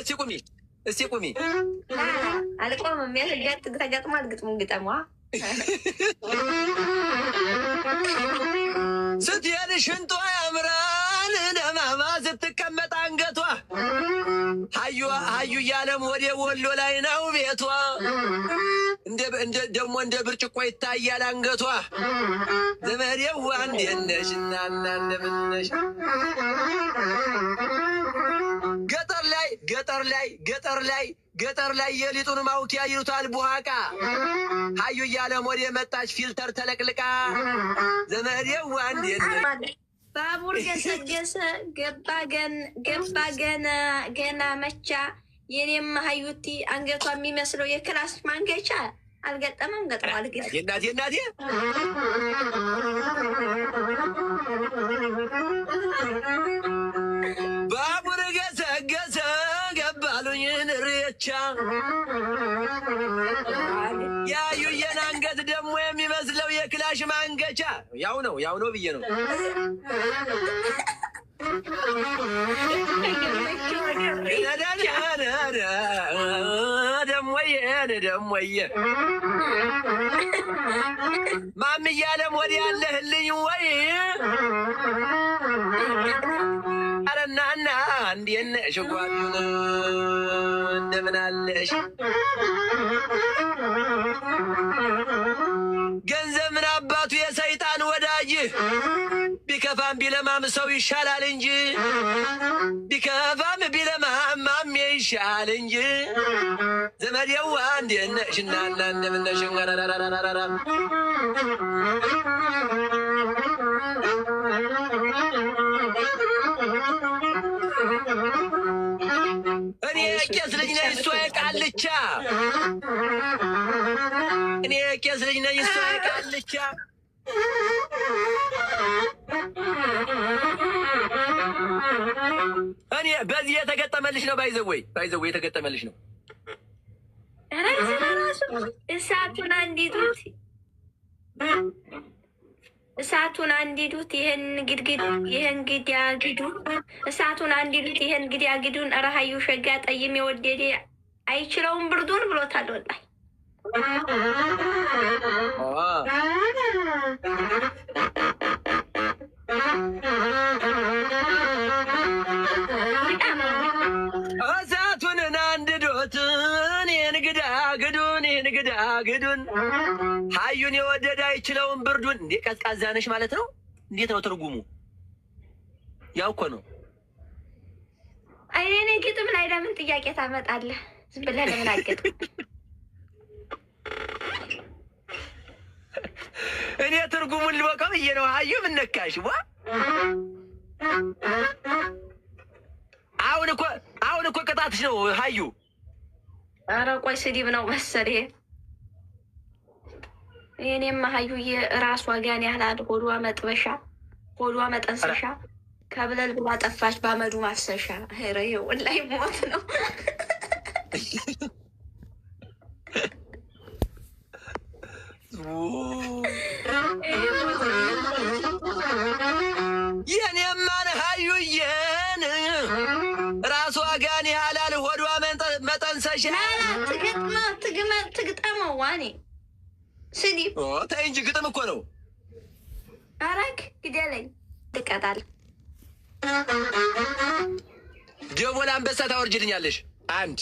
ሲቁሚ እስቲ ቁሚ አልቆምም። የህገት ተገጥሟል። ግጥሙን ግጠሟ ስትሄድ ሽንጧ ያምራል ደማማ ስትቀመጥ አንገቷ ሀዩ እያለም ወደ ወሎ ላይ ነው ቤቷ ደግሞ እንደ ብርጭቆ ይታያል አንገቷ ዘመዴዋ እንዴት ነሽ እናና እንደምን ነሽ ገጠር ላይ የሊጡን ማውኪያ ይሉታል ቡሃቃ ሀዩ እያለም ወደ መጣች ፊልተር ተለቅልቃ ዘመዴዋ እንዴት ነሽ ባቡር ገሰገሰ ገባ ገና መቻ የኔም ሀዩቲ አንገቷ የሚመስለው የክላስ ማንገቻ አልገጠመም ገጥሟል። እናቴ ባቡር ገሰገሰ ገባሉኝን ሬቻ ያዩየን አንገት ደግሞ የሚመስለው የክላሽ ማንገቻ ያው ነው ብዬ ነው። ደሞየ ማምያለም ወዲ ያለህልኝ ወይ አረናና እንዴት ነሽ ጓዱን እንደምን አለሽ ገንዘብ ምን አባቱ የሰይጣን ወዳጅ ቢከፋም ቢለማም ሰው ይሻላል እንጂ ቢከፋም ቢለማም ማሜ ይሻል እንጂ ዘመዴዋ እንዴት ነሽ እናና እንደምን ነሽ እኔ ቄስ ልጅ ነኝ እሷ የቃልቻ እኔ ቄስ ልጅ ነኝ እሷ የቃልቻ እኔ በዚህ የተገጠመልሽ ነው ባይዘወይ የተገጠመልሽ ነው። እሳቱን አንዲዱት ይሄን ግድያ ግዱን እሳቱን አንዲዱት ይሄን ግድያ ግዱን ረሃዩ ሸጋ ጠይም የወደዴ አይችለውም ብርዱን ብሎታል። ወላሂ እሳቱን አንድዶት ይሄን ግዱን ሀዩን የወደደ አይችለውም ብርዱን። እንዴ ቀዝቃዛ ነሽ ማለት ነው? እንዴት ነው ትርጉሙ? ያው እኮ ነው። እኔ ግጥም ላይ ለምን ጥያቄ ታመጣለህ? ዝም ብለህ ለምን አገጥም? እኔ ትርጉሙን ልወቀው ብዬ ነው። ሀዩ ምን ነካሽ? አሁን እኮ ቅጣትሽ ነው ሀዩ። ኧረ ቆይ ስድብ ነው መሰለኝ። የኔማ ሀዩዬ ራሷ ጋን ያህላል ሆዷ መጥበሻ ሆዷ መጠንሰሻ ከብለል ብላ ጠፋች ባመዱ ማፍሰሻ። ኧረ ወላሂ ሞት ነው። የኔማን ሀዩዬን ራሷ ጋን ያህላል ሆዷ መጠንሰሻ ትግጠመው ዋኔ ስድብ ተይ እንጂ ግጥም እኮ ነው። አረግ ግደለኝ ትቀጣል። ደወል አንበሳ ታወርጅልኛለሽ። አንድ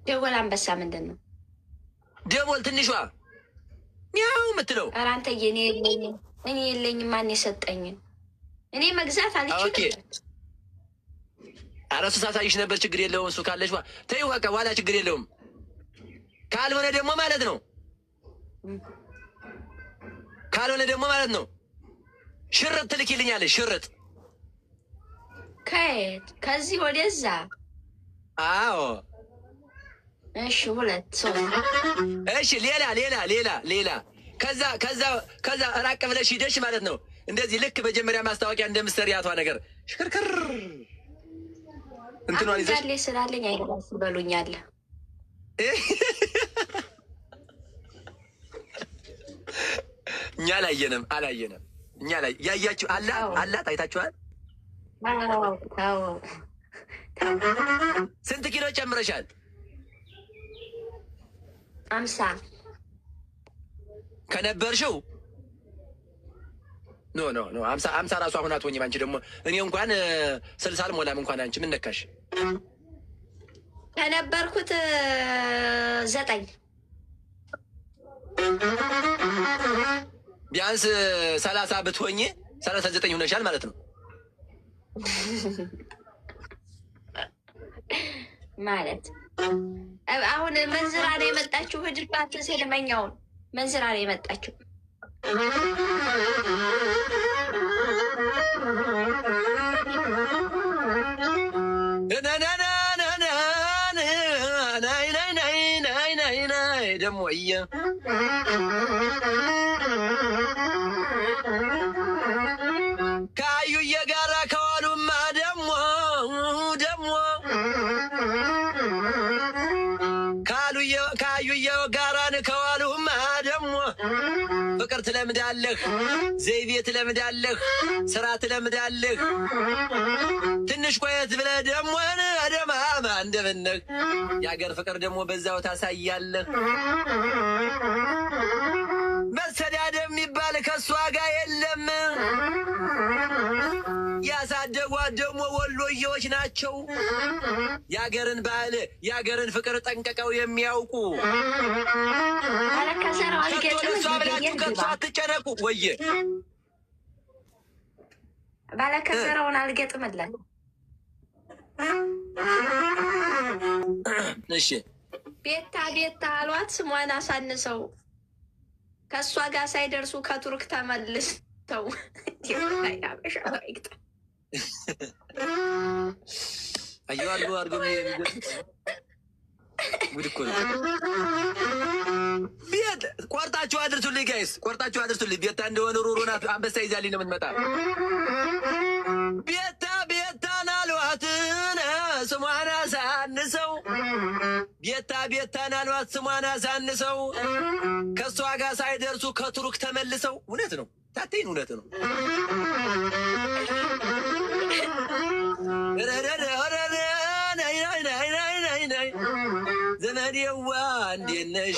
ደወል አንበሳ ምንድን ነው? ደወል ትንሿ ሚያው የምትለው። ኧረ አንተዬ እኔ የለኝም። ማን የሰጠኝን እኔ መግዛት አልችልም። ኧረ እሱ ሳሳይሽ ነበር። ችግር የለውም እሱ ካለሽ ተይው በቃ ዋላ ችግር የለውም። ካልሆነ ደግሞ ማለት ነው ሽርጥ ትልኪልኛለሽ። ሽርጥ ከየት? ከዚህ ወደዛ? አዎ እሺ 2 3 እሺ ሌላ ከዛ ራቅ ብለሽ ሂደሽ ማለት ነው። እንደዚህ ልክ መጀመሪያ ማስታወቂያ እንደምትሰሪያቷ ነገር ሽክርክር እንትኗን ይዘሽ አለ ስላለኝ አይደለም በሉኛል። እኛ አላየንም። እኛ ላይ ያያችሁ አላት አይታችኋል? አዎ ስንት ጨምረሻል? 50 ከነበርሽው ኖ 50 ራሱ አሁን አትሆኝም። አንቺ ደግሞ እኔ እንኳን 60 አልሞላም እንኳን አንቺ ምን ነካሽ? ከነበርኩት 9 ቢያንስ 30 ብትሆኚ 39 ሆነሻል ማለት ነው። ማለት አሁን መንዝራ ነው የመጣችው። ህድባት ስለመኛውን መንዝራ ነው የመጣችው። ደግሞ ከአዩዬ ጋራ ከዋሉማ ደግሞ ከአዩዬ ጋራን ከዋሉማ ደግሞ ፍቅር ትለምዳለህ፣ ዘይቤ ትለምዳለህ፣ ስራ ትለምዳለህ። ትንሽ ቆየት ብለህ ደግሞ ደማማ እንደምነህ የአገር ፍቅር ደግሞ በዛው ታሳያለህ። መሰዳደብ የሚባል ከእሷ ጋር የለም። ያሳደጓት ደግሞ ወሎዬዎች ናቸው። የአገርን ባህል የአገርን ፍቅር ጠንቀቀው የሚያውቁ ከእሷ ብላችሁ ከእሷ አትጨነቁ። ወየ ባለከሰራውን አልገጥምለን። እሺ ቤታ አሏት ስሟን አሳንሰው ከእሷ ጋር ሳይደርሱ ከቱርክ ተመልሰው አየሁ አድርጎ ጉድ እኮ ነው። ቤት ቆርጣችሁ አድርሱልኝ ጋይስ፣ ቆርጣችሁ አድርሱልኝ። ቤታ እንደሆነ ሩሩ ናት። አንበሳ ይዛልኝ ነው የምትመጣ። ቤታን አልዋትን ስሟን አሳንሰው፣ ቤታን አልዋት ስሟን አሳንሰው ከእሷ ጋር ሳይደርሱ ከቱርክ ተመልሰው። እውነት ነው ታቴን፣ እውነት ነው። ዘመዴዋ እንዴት ነሽ?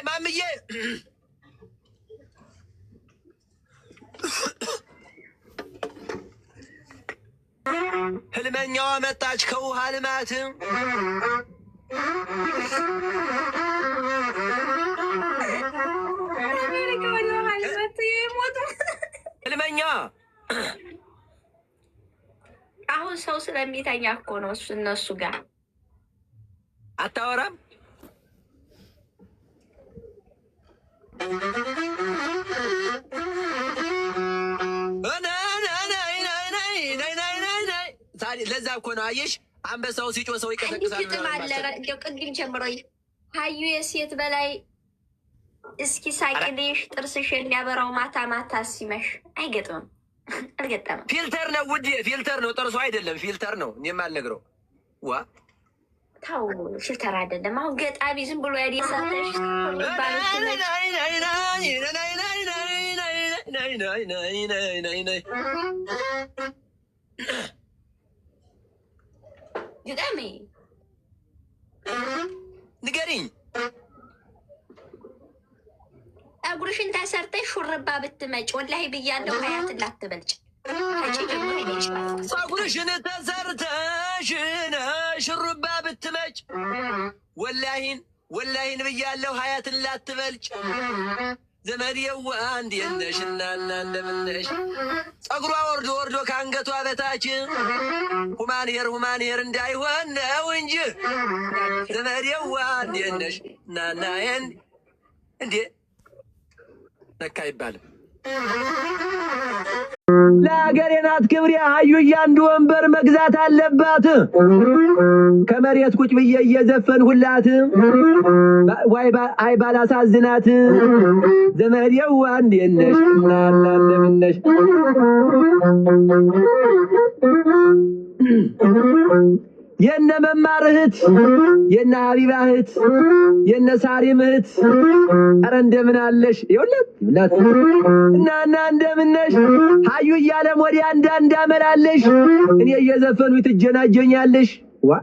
ማምዬ ህልመኛዋ መጣች ከውሃ ልማት። ህልመኛ አሁን ሰው ስለሚተኛ እኮ ነው እነሱ ጋር አታወራም። ለዛ እኮ ነው አየሽ፣ አንበሳው ሲጮህ ሰው ይቀሰቅሳል። ግጥም አለ ቅድም ጀምሮ ሀዩ የሴት በላይ እስኪ ሳቂልሽ ጥርስሽ የሚያበራው ማታ ማታ ሲመሽ። አይገጥምም፣ አልገጠምም። ፊልተር ነው ውድ፣ ፊልተር ነው፣ ጥርሱ አይደለም፣ ፊልተር ነው። እኔም አልነግረው ዋ ታው ፊልተር አይደለም። አሁን ገጣሚ ዝም ብሎ ያዲሳተሽ ግጣሚ ንገሪኝ። ፀጉርሽን ተሰርተሽ ሹርባ ብትመጭ ወላሂ ብያለሁ ሀያትን ላትበልጭ። ፀጉርሽን ተሰርተሽ ሹርባ ብትመጭ ወላሂን ብያለሁ ሀያትን ላትበልጭ። ዘመዴዋ እንዴት ነሽ እናና እንደምን ነሽ? ፀጉሯ ወርዶ ከአንገቷ በታች ሁማን ሄር እንዳይሆን ነው እንጂ ዘመዴዋ እንዴት ነሽ እናናዬን እንዴ ነካ አይባልም። ለሀገሬ ናት ክብሬ ሀዩዬ አንድ ወንበር መግዛት አለባት። ከመሬት ቁጭ ብዬ እየዘፈንሁላት አይ ባላሳዝናት። ዘመዴዋ እንዴት ነሽ እናና እንደምን ነሽ? የነ መማር እህት፣ የነ ሀቢባ እህት፣ የነ ሳሪም እህት ኧረ እንደምን አለሽ? ይኸውላት እናና እንደምን ዓለም ወዲያ እንዳመላለሽ እኔ እየዘፈኑ ትጀናጀኛለሽ ዋ